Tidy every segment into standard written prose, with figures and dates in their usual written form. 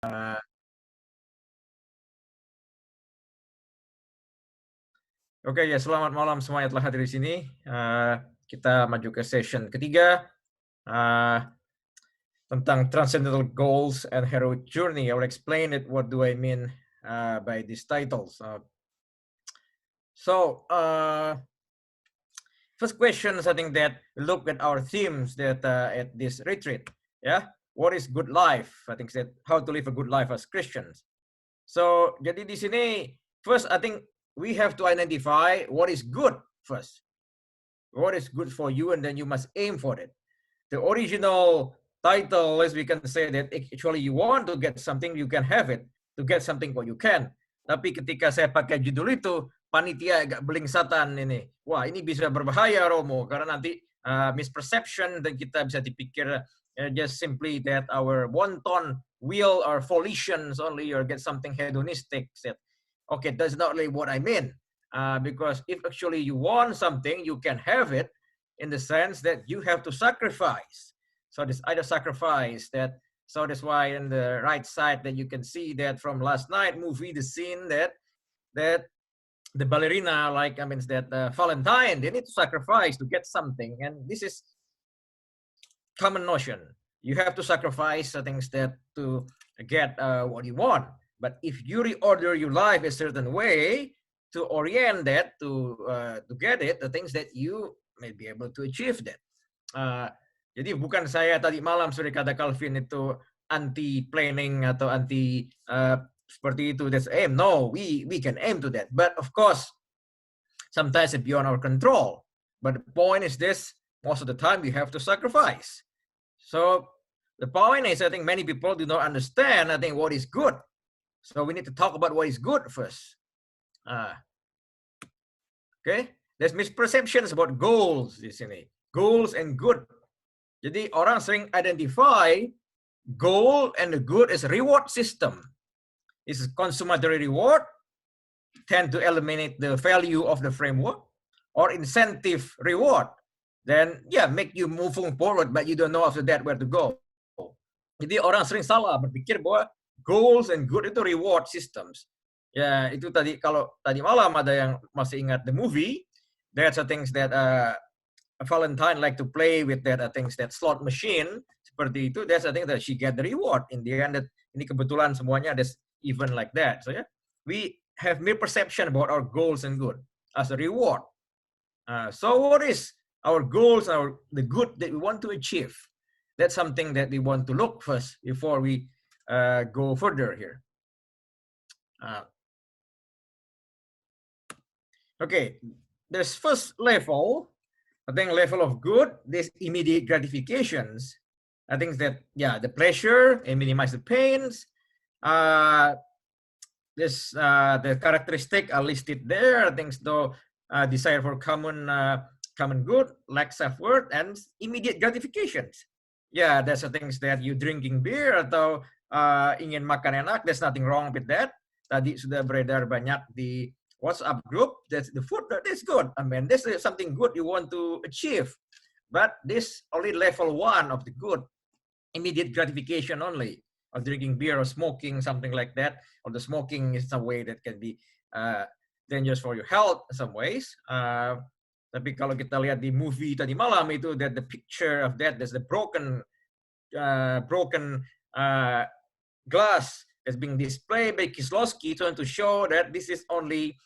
Oke ya, selamat malam semuanya telah hadir di sini. Kita maju ke session ketiga tentang Transcendental Goals and Heroic Journey. I will explain it. What do I mean by these titles? First questions, I think that look at our themes that at this retreat. Yeah, what is good life? I think that how to live a good life as Christians. So jadi di sini first I think we have to identify what is good first. What is good for you, and then you must aim for it. The original title, as we can say that actually you want to get something, you can have it. To get something, what you can. Tapi ketika saya pakai judul itu, panitia agak belingsatan ini. Wah, ini bisa berbahaya, Romo, karena nanti misperception, dan kita bisa dipikir just simply that our wanton will or volitions only, or get something hedonistic. Okay, that's not really what I mean. Because if actually you want something, you can have it in the sense that you have to sacrifice. So this either sacrifice that, so that's why in the right side that you can see that from last night movie, the scene that the ballerina, like, I mean, that Valentine, they need to sacrifice to get something. And this is common notion. You have to sacrifice things that to get what you want. But if you reorder your life a certain way, to orient that to get it, the things that you may be able to achieve that. Jadi bukan saya tadi malam sudah kata Calvin itu anti planning atau anti seperti itu. That's aim. No, we can aim to that. But of course, sometimes it's beyond our control. But the point is this: most of the time you have to sacrifice. So the point is, I think many people do not understand, I think, what is good. So we need to talk about what is good first. Okay, there's misperceptions about goals di sini. Goals and good. Jadi orang sering identify goal and the good as reward system. Is consummatory reward, tend to eliminate the value of the framework, or incentive reward. Then yeah, make you moving forward, but you don't know after that where to go. Jadi orang sering salah berpikir bahwa goals and good itu reward systems. Ya, itu tadi kalau tadi malam ada yang masih ingat the movie, there's a things that Valentine like to play with that things that slot machine seperti itu. That's a thing that she get the reward in the end. That ini kebetulan semuanya ada even like that. So yeah, we have misperception about our goals and good as a reward. So what is our goals, the good that we want to achieve? That's something that we want to look first before we go further here. Okay, there's first level, I think level of good, this immediate gratifications. I think that, yeah, the pleasure and minimize the pains. The characteristic are listed there. I think so, desire for common good, lack self-worth, and immediate gratifications. Yeah, that's the things that you drinking beer atau ingin makan enak, there's nothing wrong with that. Tadi sudah beredar banyak di WhatsApp group, that's the food that is good. I mean, this is something good you want to achieve. But this only level 1 of the good, immediate gratification only, of drinking beer or smoking, something like that. Or the smoking is some way that can be dangerous for your health in some ways. Tapi kalau kita lihat di movie tadi malam itu, that the picture of that, there's the broken glass that's being displayed by Kieslowski, trying to show that this is only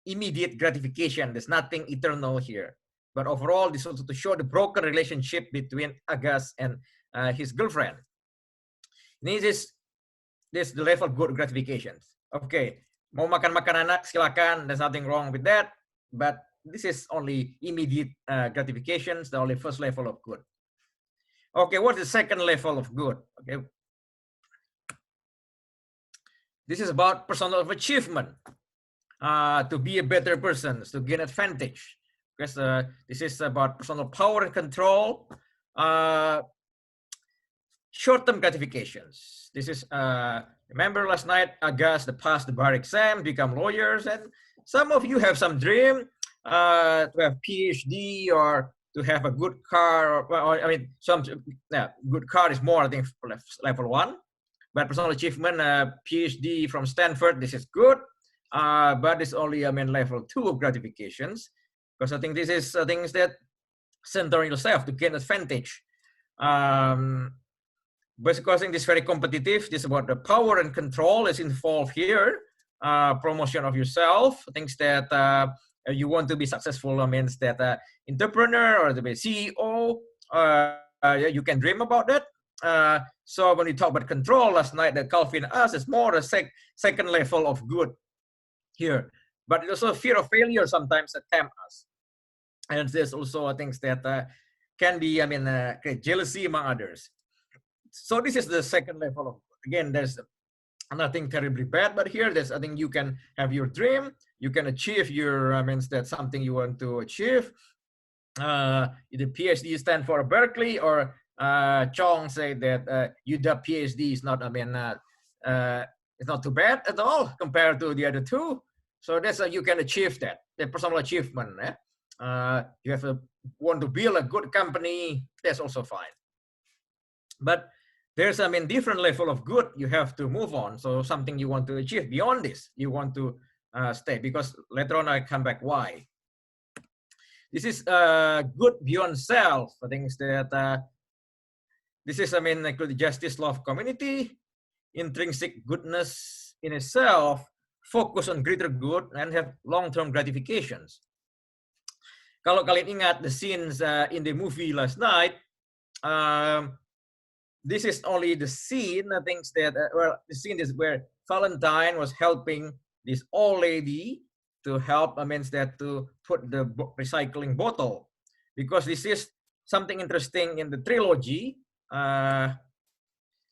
immediate gratification. There's nothing eternal here. But overall, this also to show the broken relationship between Agas and his girlfriend. This is the level of good gratifications. Okay, mau makan anak, silakan. There's nothing wrong with that. But this is only immediate gratifications, the only first level of good. Okay, what's the second level of good? Okay, this is about personal achievement, to be a better person, to gain advantage. Because this is about personal power and control, short-term gratifications. This is, remember last night, Agas, passed the bar exam, become lawyers, and some of you have some dream to have PhD or to have a good car, or I mean, good car is more, I think, level 1. but personal achievement, PhD from Stanford, this is good, but it's only, I mean, level 2 of gratifications, because I think this is things that center yourself to gain advantage. Basically, I think this is very competitive. This is about the power and control is involved here. Promotion of yourself, things that you want to be successful, means that entrepreneur or to be CEO, you can dream about that. So when we talk about control last night, that Calvin asked, is more a second level of good here. But also fear of failure sometimes tempt us. And there's also things that can be, I mean, create jealousy among others. So this is the second level of, again, there's nothing terribly bad, but here there's, I think you can have your dream, you can achieve your, means that something you want to achieve. Either PhD stand for Berkeley, or Chong say that UW PhD is not, I mean, it's not too bad at all compared to the other two. So that's you can achieve that, the personal achievement. You have to want to build a good company, that's also fine. But there's, I mean, different level of good you have to move on. So something you want to achieve beyond this, you want to stay, because later on I come back why. This is good beyond self. I think that this is, I mean, include justice, love, community, intrinsic goodness in itself, focus on greater good, and have long-term gratifications. Kalau kalian ingat the scenes in the movie last night, this is only the scene, I think that, well, the scene is where Valentine was helping this old lady to help, I mean, that to put the recycling bottle, because this is something interesting in the trilogy.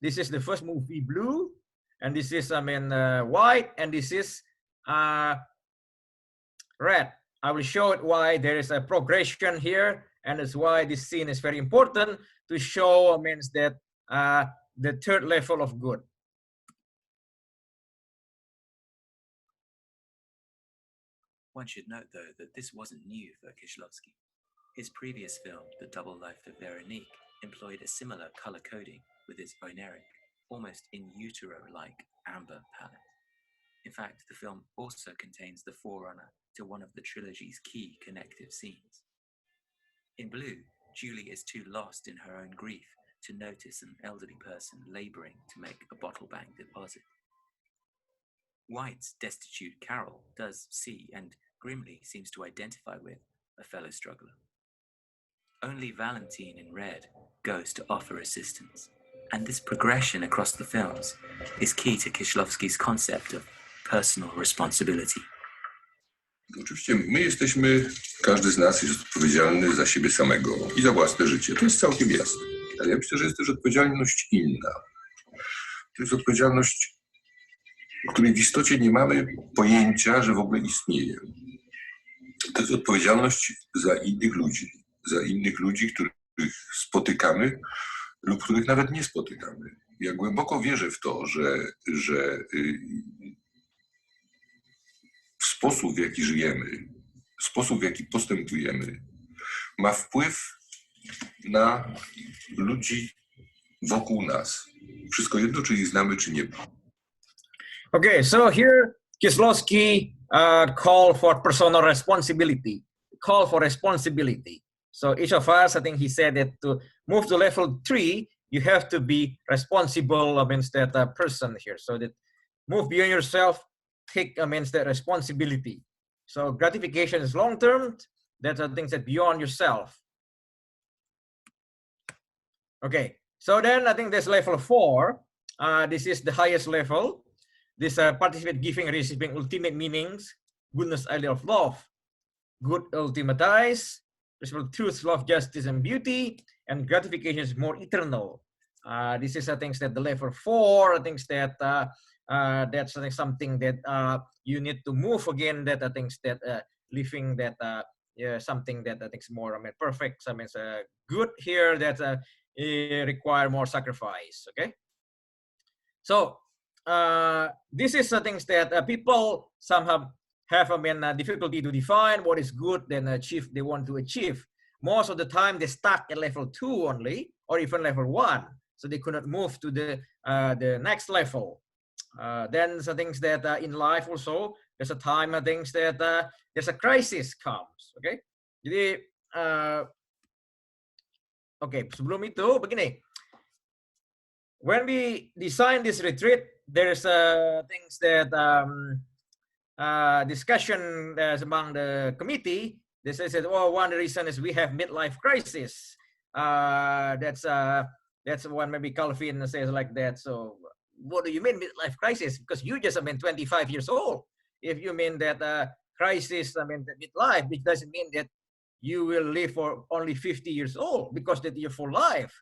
This is the first movie, blue, and this is, I mean, white, and this is red. I will show it why there is a progression here, and that's why this scene is very important to show, I mean, that the third level of good. One should note, though, that this wasn't new for Kieślowski. His previous film, The Double Life of Veronique, employed a similar color coding with its oneric, almost in utero-like amber palette. In fact, the film also contains the forerunner to one of the trilogy's key connective scenes. In blue, Julie is too lost in her own grief to notice an elderly person laboring to make a bottle bank deposit. White's destitute Carol does see and grimly seems to identify with a fellow struggler. Only Valentine in red goes to offer assistance, and this progression across the films is key to Kieślowski's concept of personal responsibility. Oczywiście my jesteśmy, każdy z nas jest odpowiedzialny za siebie samego i za własne życie. To jest całkiem jasne. Ale ja myślę, że jest też odpowiedzialność inna. To jest odpowiedzialność, o której w istocie nie mamy pojęcia, że w ogóle istnieje. To jest odpowiedzialność za innych ludzi, których spotykamy lub których nawet nie spotykamy. Ja głęboko wierzę w to, że sposób, w jaki żyjemy, sposób, w jaki postępujemy, ma wpływ na ludzi wokół nas. Wszystko jedno, czy ich znamy, czy nie. Okay, so here Kieślowski call for personal responsibility. Call for responsibility. So each of us, I think he said that to move to level 3, you have to be responsible against that person here. So that move beyond yourself, take against that responsibility. So gratification is long-term. That's the things that beyond yourself. Okay, so then I think there's level 4. This is the highest level. This participate giving, receiving ultimate meanings, goodness, idea of love, good ultimatize, truth, love, justice, and beauty, and gratification is more eternal. This is things that the level 4, things that that's something that you need to move again. That I think that living that something that I think is more perfect. I mean, good here that require more sacrifice. Okay, so this is things that people somehow have difficulty to define what is good then achieve they want to achieve. Most of the time they stuck at level 2 only, or even level 1. so they could not move to the next level. Then the things that in life also there's a time things that there's a crisis comes. Okay, jadi okay, sebelum itu begini. When we design this retreat, there's things that discussion among the committee. They said, "Oh, one reason is we have midlife crisis." That's one maybe Calvin says like that. So, what do you mean midlife crisis? Because you just 25 years old. If you mean that crisis, midlife, which doesn't mean that you will live for only 50 years old because that's your full life.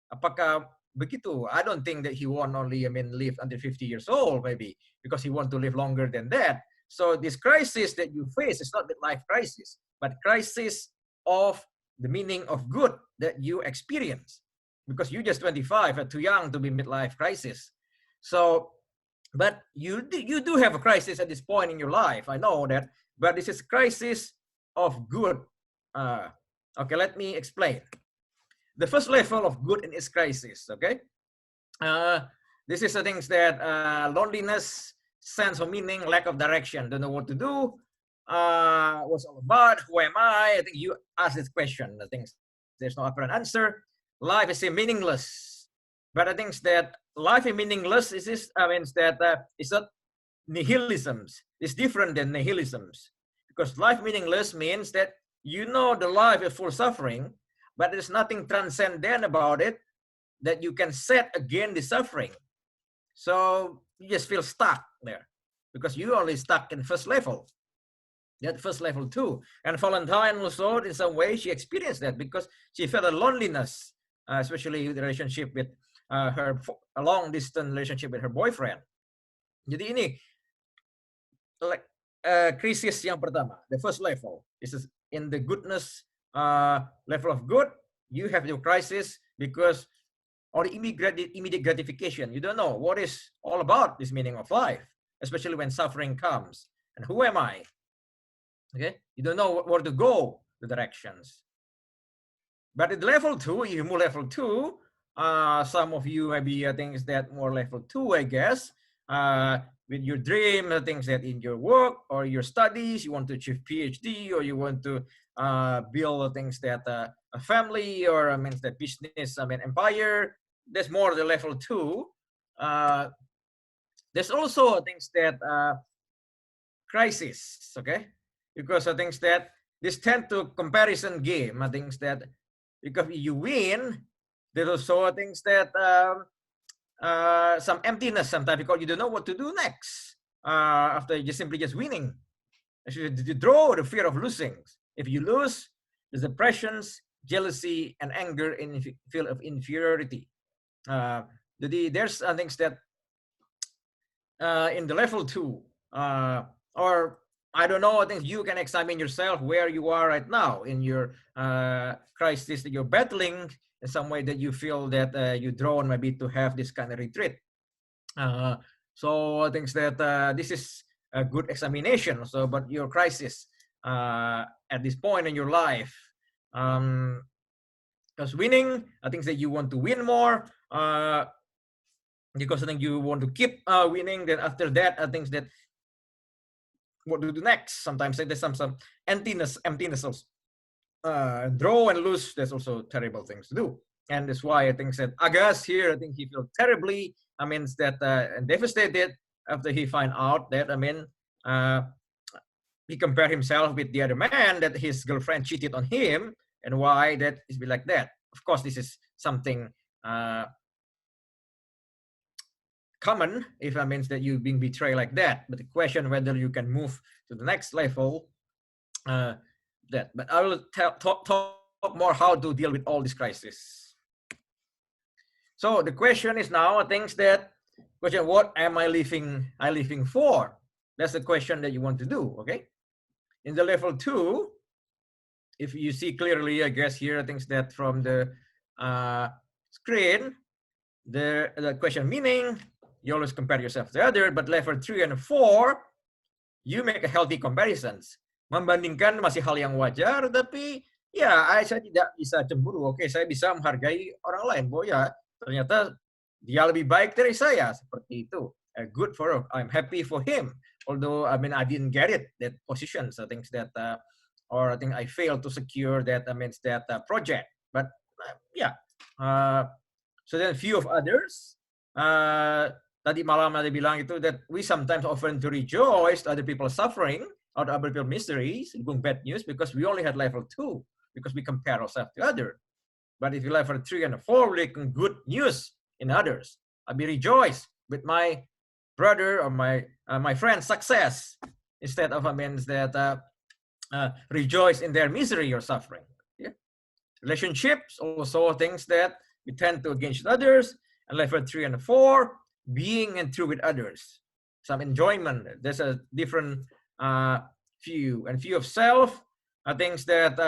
Apakah begitu? I don't think that he won't only live until 50 years old, maybe because he want to live longer than that. So this crisis that you face is not midlife crisis, but crisis of the meaning of good that you experience, because you're just 25 and too young to be midlife crisis. So, but you do have a crisis at this point in your life. I know that, but this is crisis of good. Okay, let me explain. The first level of good in its crisis. Okay, this is the things that loneliness, sense of meaning, lack of direction, don't know what to do. What's all about? Who am I? I think you asked this question. I think there's no apparent answer. Life is meaningless, but I think that life is meaningless is this. Means that it's not nihilisms. It's different than nihilisms, because life meaningless means that you know the life is full suffering, but there's nothing transcendent about it that you can set against the suffering. So you just feel stuck there because you only stuck in first level. That first level too. And Valentine also, in some way, she experienced that because she felt a loneliness, especially in the relationship with a long distance relationship with her boyfriend. Jadi ini like krisis yang pertama, the first level. This is in the goodness level of good. You have your crisis because or immediate gratification. You don't know what is all about this meaning of life, especially when suffering comes. And who am I? Okay, you don't know where to go, the directions. But at level 2, you move level 2. Some of you maybe things that more level 2, I guess. With your dream, things that in your work or your studies, you want to achieve PhD, or you want to build things that a family or that business, empire. There's more the level 2. There's also things that crisis, okay? Because I think that this tend to comparison game. I think that because you win, there's also things that some emptiness sometimes because you don't know what to do next after you simply just winning. You draw the fear of losing. If you lose, there's depressions, jealousy, and anger, and feel of inferiority. There's things that in the level 2, or I don't know, I think you can examine yourself where you are right now in your crisis that you're battling in some way that you feel that you're drawn maybe to have this kind of retreat. So I think that this is a good examination also about your crisis at this point in your life. Because winning, I think that you want to win more because I think you want to keep winning. Then after that, I think that what to do next? Sometimes there's some emptiness also. Draw and lose, there's also terrible things to do. And that's why I think that Agas here, I think he feels terribly, devastated after he find out that, he compared himself with the other man, that his girlfriend cheated on him, and why that is be like that. Of course, this is something common if it means that you're being betrayed like that. But the question whether you can move to the next level, that. But I will talk more how to deal with all this crisis. So the question is now, I think that question: what am I living for? That's the question that you want to do. Okay. In the level 2, if you see clearly, I guess here, I think that from the screen, the question meaning. You always compare yourself to the other, but level 3 and 4, you make a healthy comparisons. Membandingkan masih hal yang wajar, tapi ya saya tidak bisa cemburu. Oke, saya bisa menghargai orang lain. Bahwa ya ternyata dia lebih baik dari saya, seperti itu. Good for him. I'm happy for him. Although I didn't get it, that position. So things that or I think I failed to secure that project. But yeah. So then few of others. Tadi malam ada bilang itu that we sometimes often to rejoice other people's suffering or other people's miseries, bad news, because we only had level 2, because we compare ourselves to others. But if you level 3 and 4, we can good news in others. I'll be rejoiced with my brother or my friend's success instead of rejoice in their misery or suffering. Yeah? Relationships, also things that we tend to against others. And level 3 and 4, being and true with others. Some enjoyment. There's a different view. And view of self are things that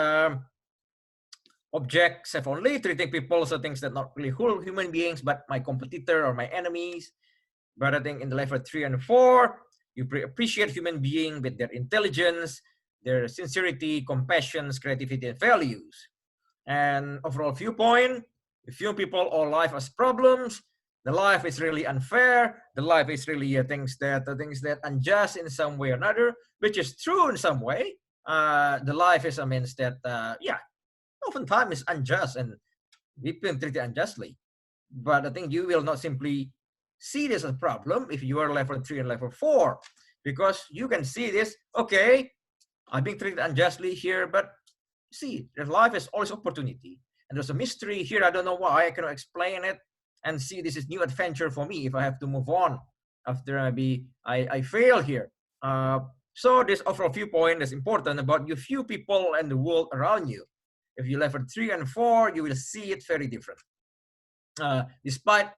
objects have only, treating people as things that not really whole human beings, but my competitor or my enemies. But I think in the level 3 and 4, you appreciate human being with their intelligence, their sincerity, compassion, creativity, and values. And overall viewpoint, if you people all life has problems, the life is really unfair, the life is really things that unjust in some way or another, which is true in some way. The life is oftentimes is unjust and we've been treated unjustly. But I think you will not simply see this as a problem if you are level 3 and level 4, because you can see this, okay, I'm being treated unjustly here, but see, their life is always opportunity. And there's a mystery here, I don't know why, I cannot explain it, and see this is new adventure for me if I have to move on after I fail here. So this overall viewpoint is important about you few people and the world around you. If you level 3 and 4, you will see it very different. Despite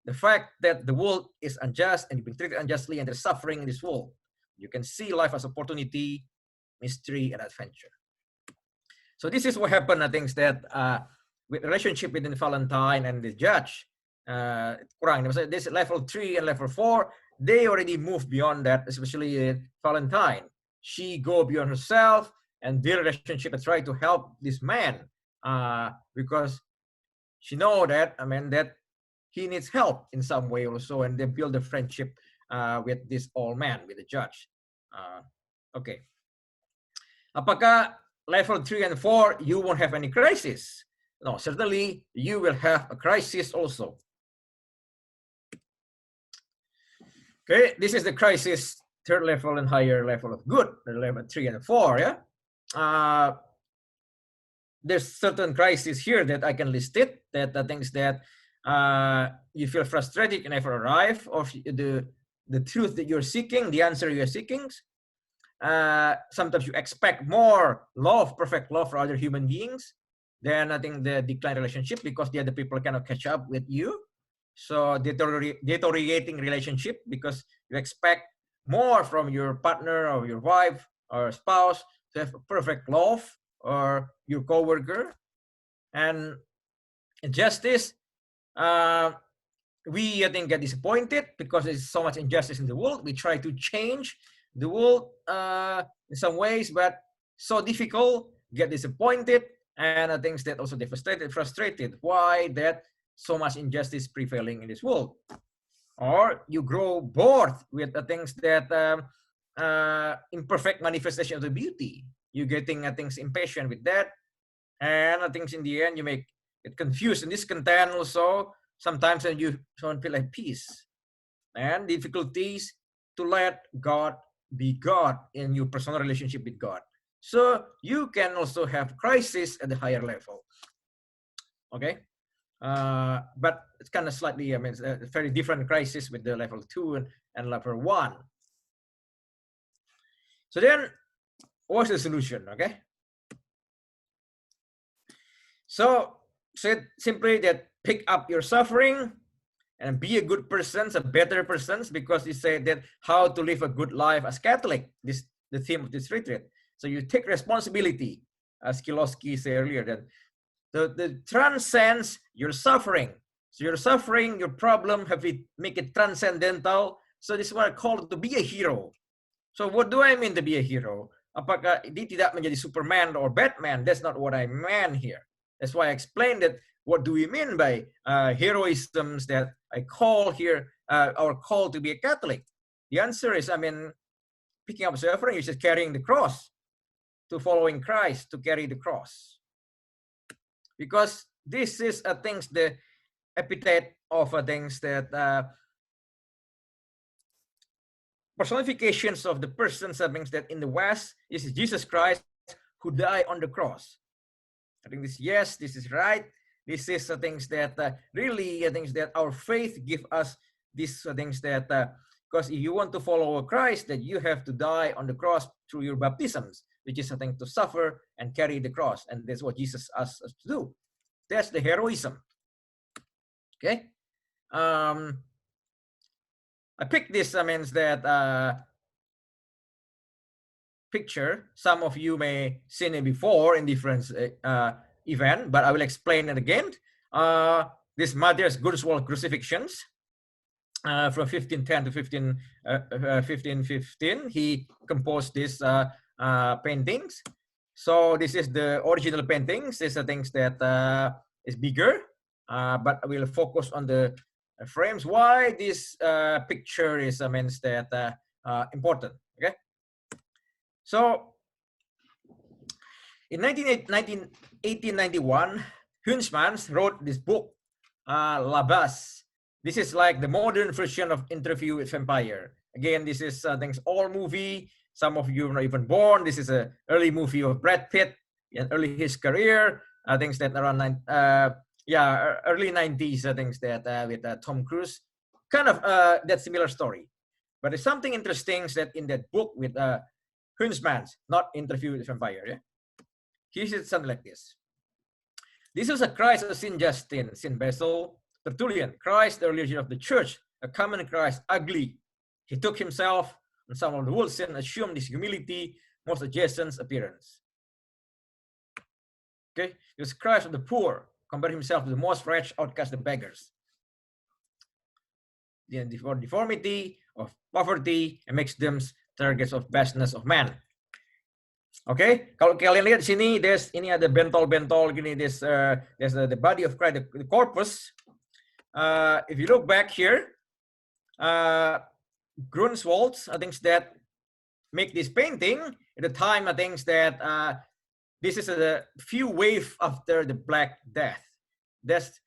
the fact that the world is unjust and you've been treated unjustly and there's suffering in this world, you can see life as opportunity, mystery, and adventure. So this is what happened, I think, that with relationship between Valentine and the judge, this level 3 and level 4, they already moved beyond that, especially Valentine. She go beyond herself, and their relationship try to help this man because she know that that he needs help in some way also, and they build a friendship with this old man, with the judge. Okay. Apakah level 3 and 4 you won't have any crisis? No, certainly you will have a crisis also. Okay, this is the crisis, third level and higher level of good, the level 3 and 4, yeah? There's certain crises here that I can list it, that the things that you feel frustrated, you never arrive, or the truth that you're seeking, the answer you're seeking. Sometimes you expect more love, perfect love for other human beings. Then I think the decline relationship because the other people cannot catch up with you. So deteriorating relationship because you expect more from your partner or your wife or spouse to have perfect love, or your coworker. And injustice, we I think get disappointed because there's so much injustice in the world. We try to change the world in some ways, but so difficult, get disappointed, and I think that also devastated, frustrated. Why that so much injustice prevailing in this world? Or you grow bored with the things that imperfect manifestation of the beauty. You're getting things impatient with that, and I think in the end you make it confused and discontent also. Sometimes you don't feel like peace and difficulties to let God be God in your personal relationship with God. So you can also have crisis at the higher level. Okay, but it's kind of slightly, it's a very different crisis with the level 2 and level 1. So then, what's the solution? Okay, so said simply that pick up your suffering and be a good person, a better person, because you say that how to live a good life as Catholic, this the theme of this retreat. So you take responsibility, as Kilowski said earlier, that the transcends your suffering. So your suffering, your problem, make it transcendental. So this is what I call to be a hero. So what do I mean to be a hero? Apakah dia tidak menjadi Superman or Batman? That's not what I meant here. That's why I explained that what do we mean by heroisms that I call here, our call to be a Catholic? The answer is, I mean, picking up suffering is just carrying the cross, to following Christ, to carry the cross. Because this is things, the epithet of things that personifications of the persons, things that in the West is Jesus Christ who died on the cross. I think this, yes, this is right. This is things that really things that our faith give us. These things that because if you want to follow Christ, that you have to die on the cross through your baptisms, which is a thing to suffer and carry the cross, and that's what Jesus asked us to do. That's the heroism. Okay. I picked this means that picture. Some of you may seen it before in different event, but I will explain it again. This Matthias Gurswald crucifixions from 1510 to 1515. He composed these paintings. So this is the original paintings. These are things that is bigger, but I will focus on the frames. Why this picture is means that important. Okay. So in 1891, Huntsmans wrote this book, La Base. This is like the modern version of Interview with Vampire. Again, this is things all movie. Some of you are not even born. This is an early movie of Brad Pitt in early his career. Things that around early 90s. Things that with Tom Cruise, kind of that similar story. But there's something interesting that in that book with Huntsmans, not Interview with Vampire. Yeah, he said something like this. This was a Christ of Saint Justin, Saint Basil, Tertullian, Christ, the religion of the church, a common Christ, ugly. He took himself on some of the world's sin, assumed his humility, most adjacent appearance. Okay, he was Christ of the poor, compared himself to the most wretched, outcast, the beggars. The deformity of poverty and makes them targets of vastness of man. Okay, kalau kalian lihat di sini, ini ada bentol-bentol gini. There's the body of Christ, the corpus. If you look back here, Grunswald, I think that make this painting at the time. I think that this is a few wave after the Black Death. There's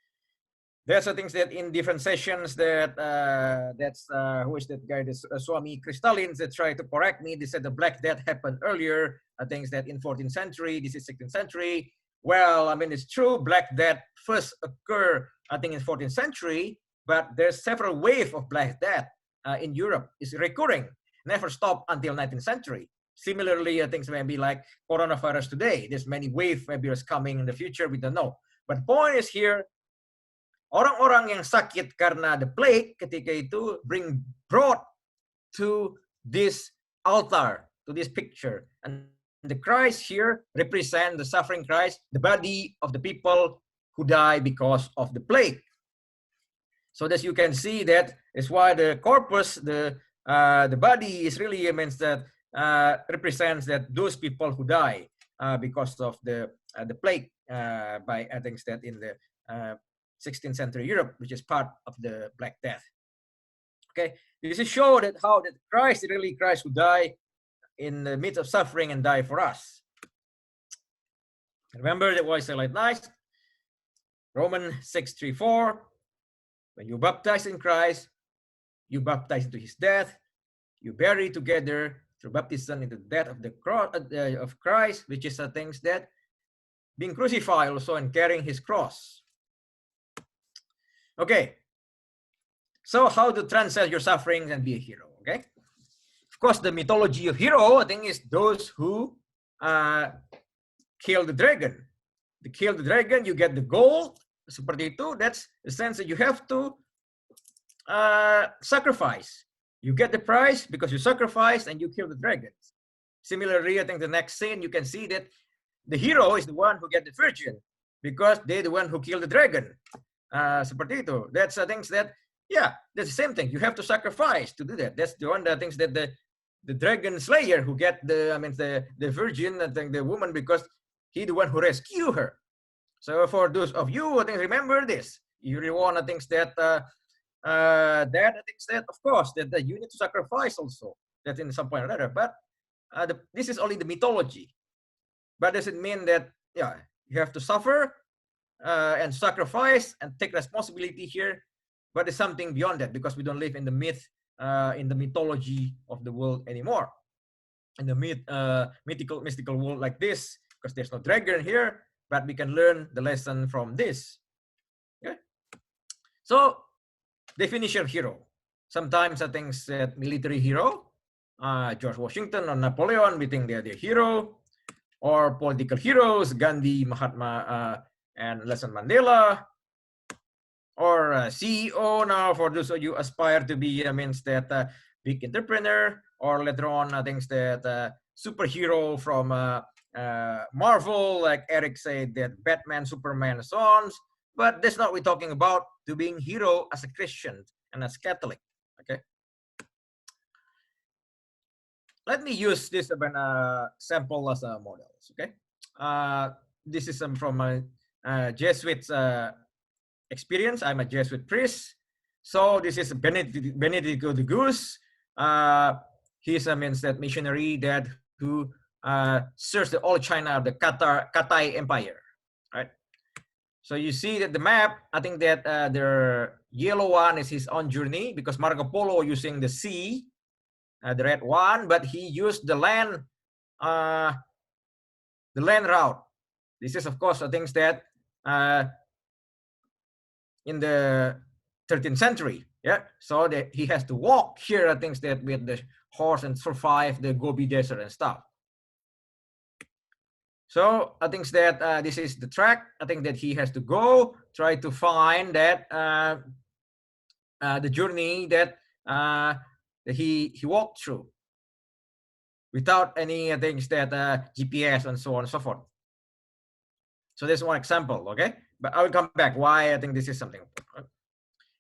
things that in different sessions that who is that guy? This Swami Kristallins that tried to correct me. They said the Black Death happened earlier. I think that in 14th century. This is 16th century. Well, I mean it's true. Black Death first occurred I think in 14th century, but there's several waves of Black Death in Europe. It's recurring, never stopped until 19th century. Similarly, things maybe like coronavirus today. There's many waves maybe is coming in the future. We don't know. But the point is here. Orang-orang yang sakit karena the plague ketika itu brought to this altar, to this picture. And the Christ here represent the suffering Christ, the body of the people who die because of the plague. So as you can see, that is why the corpus, the body is really means that represents that those people who die because of the plague by I think that in the 16th century Europe, which is part of the Black Death. Okay, this is show that how that Christ really Christ who died in the midst of suffering and died for us. Remember that was like nice. Romans 6:3-4. When you baptize in Christ, you baptize into his death. You bury together through baptism into the death of the cross of Christ, which is the things that being crucified also and carrying his cross. Okay, so how to transcend your sufferings and be a hero? Okay, of course, the mythology of hero, I think, is those who kill the dragon. To kill the dragon, you get the gold. Seperti itu. That's the sense that you have to sacrifice. You get the prize because you sacrifice and you kill the dragons. Similarly, I think the next scene you can see that the hero is the one who get the virgin because they're the one who killed the dragon. Seperti itu. That's the things that, yeah, that's the same thing. You have to sacrifice to do that. That's the one that things that the dragon slayer who get the virgin, I think the woman, because he the one who rescue her. So for those of you, I think remember this. You really want to think that I think that of course that you need to sacrifice also. That in some point or other. But this is only the mythology. But does it mean that you have to suffer and sacrifice and take responsibility here? But there's something beyond that, because we don't live in the in the mythology of the world anymore. In the mystical world like this, because there's no dragon here, but we can learn the lesson from this. Okay. So definition of hero. Sometimes I think that military hero, George Washington or Napoleon, we think they're the hero. Or political heroes, Gandhi, Mahatma, and Nelson Mandela. Or CEO now, for those of you aspire to be, means that big entrepreneur. Or later on, I think that superhero from Marvel, like Eric said, that Batman, Superman, and so on. But that's not what we're talking about, to being hero as a Christian and as Catholic. Okay. Let me use this as a sample as a model. Okay. This is from my Jesuit experience. I'm a Jesuit priest. So this is Benedicto de Gus. He's a means that missionary that who serves the all China, the Katai Empire, right? So you see that the map, I think that the yellow one is his own journey, because Marco Polo using the sea, the red one, but he used the land route. This is, of course, the things that in the 13th century, yeah. So that he has to walk here, I think that with the horse and survive the Gobi Desert and stuff. So I think that this is the track. I think that he has to go try to find that the journey that he walked through without any things that GPS and so on and so forth. So this is one example, okay? But I will come back why I think this is something important.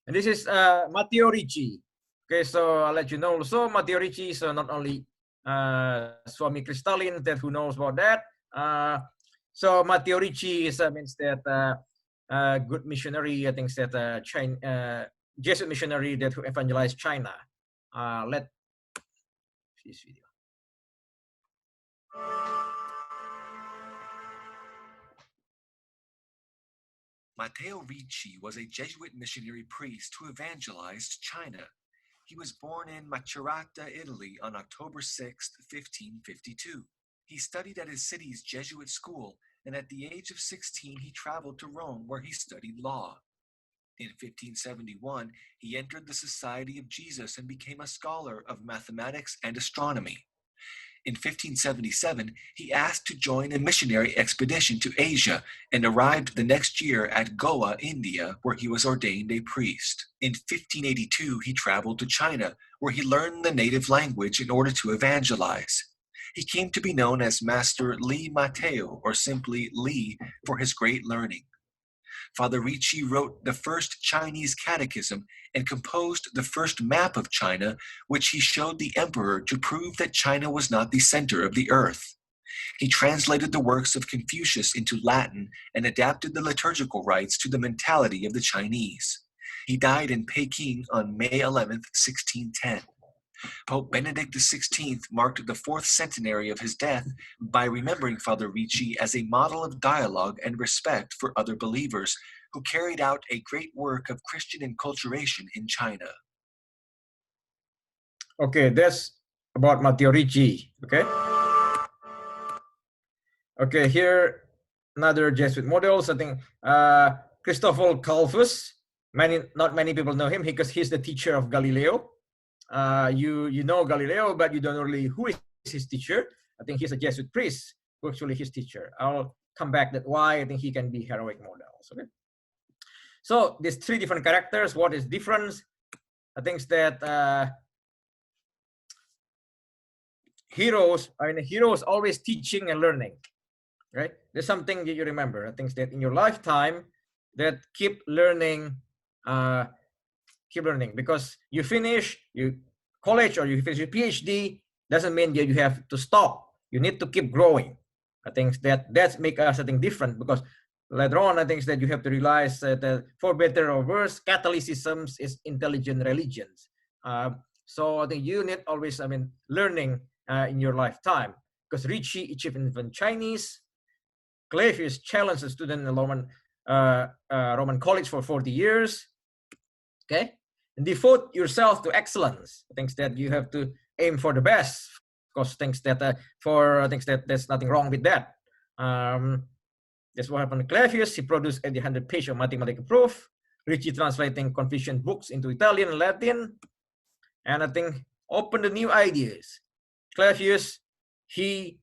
And this is Matteo Ricci. Okay, so I'll let you know also Matteo Ricci. So not only Swami Kristalin, that who knows about that. So Matteo Ricci is means that good missionary. I think that Jesuit missionary that who evangelized China. Let see this video. Matteo Ricci was a Jesuit missionary priest who evangelized China. He was born in Macerata, Italy on October 6, 1552. He studied at his city's Jesuit school, and at the age of 16 he traveled to Rome, where he studied law. In 1571, he entered the Society of Jesus and became a scholar of mathematics and astronomy. In 1577, he asked to join a missionary expedition to Asia and arrived the next year at Goa, India, where he was ordained a priest. In 1582, he traveled to China, where he learned the native language in order to evangelize. He came to be known as Master Li Matteo, or simply Li, for his great learning. Father Ricci wrote the first Chinese catechism and composed the first map of China, which he showed the emperor to prove that China was not the center of the earth. He translated the works of Confucius into Latin and adapted the liturgical rites to the mentality of the Chinese. He died in Peking on May 11, 1610. Pope Benedict XVI marked the 4th centenary of his death by remembering Father Ricci as a model of dialogue and respect for other believers who carried out a great work of Christian enculturation in China. Okay, that's about Matteo Ricci, okay? Okay, here another Jesuit models. I think Christopher Calvus. Not many people know him because he's the teacher of Galileo. You know Galileo, but you don't know really who is his teacher. I think he's a Jesuit priest who actually his teacher. I'll come back that why I think he can be heroic models. Okay. So these 3 different characters. What is difference? I think that heroes always teaching and learning. Right? There's something that you remember. I think that in your lifetime that keep learning. Because you finish your college or you finish your PhD doesn't mean that you have to stop. You need to keep growing. I think that makes us something different, because later on, I think that you have to realize that for better or worse, Catholicism is intelligent religions. So I think you need always, learning in your lifetime, because Ricci achieved in Chinese. Clavius challenged a student in the Roman college for 40 years. Okay, and devote yourself to excellence. Things that you have to aim for the best, because things that there's nothing wrong with that. That's what happened to Clavius. He produced 800 pages of mathematical proof. Ricci translating Confucian books into Italian and Latin, and I think opened the new ideas. Clavius, he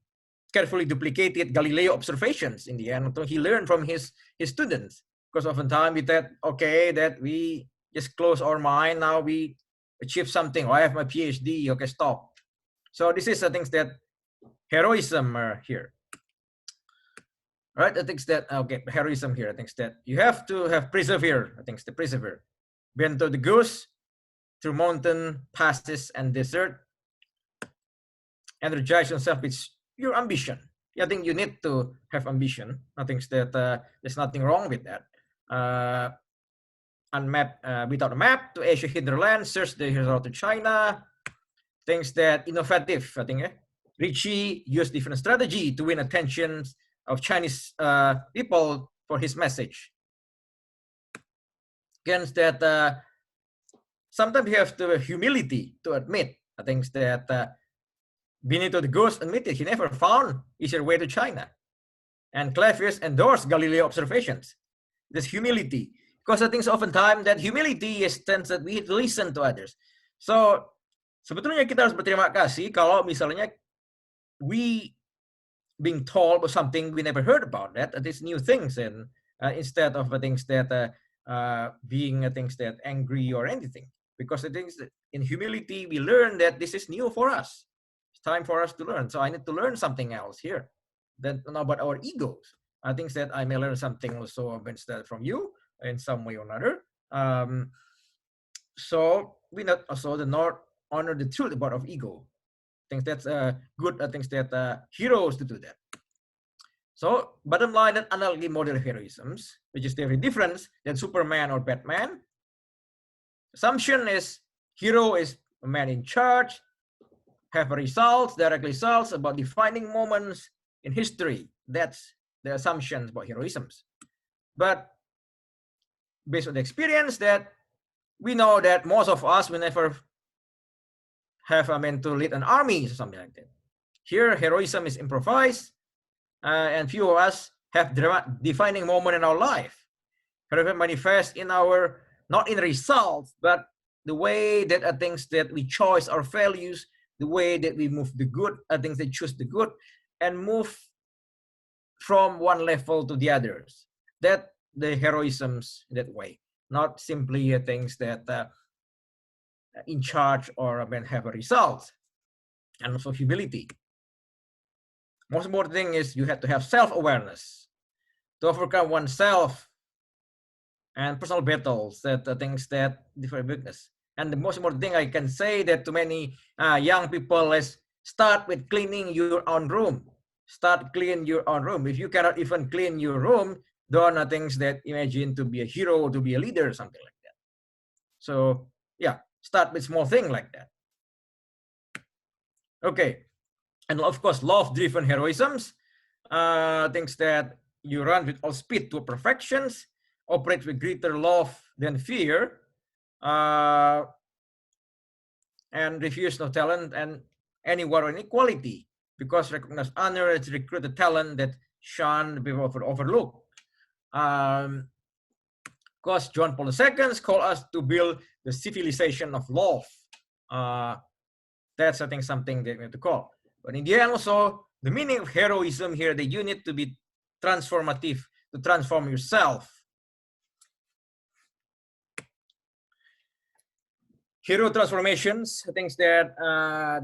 carefully duplicated Galileo observations in the end. So he learned from his students, because oftentimes we thought, okay, that we just close our mind, now we achieve something. Oh, I have my PhD, okay, stop. So this is the things that heroism here. Right, I think that, okay, heroism here, I think that you have to have persevere, I think the persevere. Bento the goose, through mountain, passes, and desert. Energize yourself with your ambition. I think you need to have ambition. I think that there's nothing wrong with that. Without a map to Asia hinterland, search the route to China. Things that innovative, I think. Ricci used different strategy to win attention of Chinese people for his message. Against that, sometimes you have to have humility to admit, I think that Benito the Goose admitted he never found easier way to China. And Clavius endorsed Galileo observations. This humility. Because I think oftentimes that humility is tends that we listen to others. So sebetulnya kita harus berterima kasih kalau misalnya we being told about something we never heard about, that these new things, and instead of things that being things that angry or anything, because the things that in humility we learn that this is new for us. It's time for us to learn. So I need to learn something else here. Then about our egos. I think that I may learn something also instead from you in some way or another. So we not also not honor the truth about our ego. Things that's good. I think that heroes to do that. So bottom line, that analogy model heroisms, which is very different than Superman or Batman. Assumption is hero is a man in charge, have results, direct results about defining moments in history. That's the assumptions about heroisms. But based on the experience that we know that most of us will never have to lead an army or something like that. Here, heroism is improvised, and few of us have defining moment in our life. Heroism manifests in our, not in results, but the way that things that we choose our values, the way that we move the good, things that choose the good, and move from one level to the others. That the heroisms that way, not simply things that in charge or have a result, and also humility. Most important thing is you have to have self-awareness to overcome oneself and personal battles, that things that different weakness. And the most important thing I can say that to many young people is start with cleaning your own room. Start clean your own room. If you cannot even clean your room, don't things that imagine to be a hero, to be a leader, or something like that. So yeah, start with small thing like that. Okay, and of course, love-driven heroisms, things that you run with all speed to perfections, operate with greater love than fear, and refuse no talent and any war or inequality, because recognize honor is recruit the talent that shun people overlook. Because John Paul II called us to build the civilization of love. That's I think something that we have to call. But in the end, also the meaning of heroism here, that you need to be transformative to transform yourself. Hero transformations, things that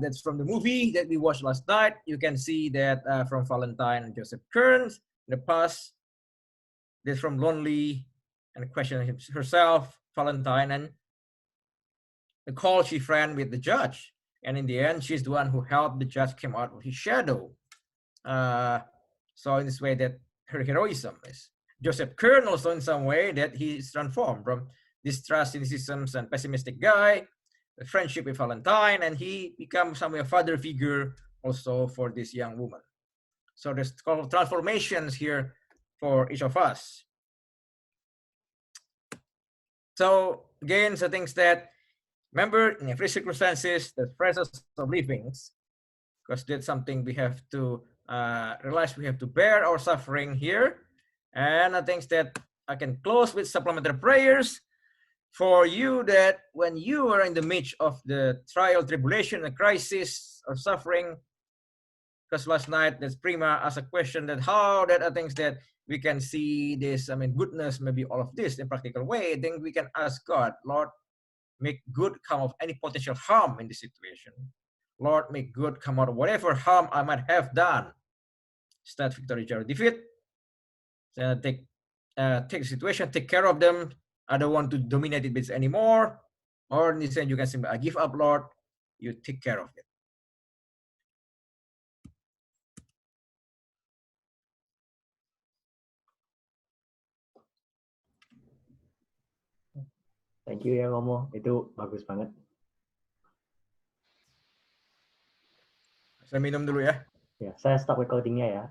that's from the movie that we watched last night. You can see that from Valentine and Joseph Kearns in the past. That's from Lonely and questioning herself, Valentine, and the call she friend with the judge. And in the end, she's the one who helped the judge come out of his shadow. So in this way that her heroism is. Joseph Kern also in some way that he's transformed from distrust, cynicism, and pessimistic guy, a friendship with Valentine, and he becomes some way a father figure also for this young woman. So there's transformations here for each of us. So again, the things that, remember, in every circumstances, there's process of livings, because that's something we have to realize. We have to bear our suffering here. And I think that I can close with supplementary prayers for you, that when you are in the midst of the trial, tribulation, and crisis or suffering, because last night that's Prima asked a question that how that I think that we can see this, I mean, goodness, maybe all of this in practical way, then we can ask God, Lord, make good come of any potential harm in this situation. Lord, make good come out of whatever harm I might have done. Is that victory or defeat? So take the situation, take care of them. I don't want to dominate it anymore. Or in this sense, you can say, I give up, Lord. You take care of it. Thank you ya Romo, itu bagus banget. Saya minum dulu ya. Ya, saya stop recordingnya ya.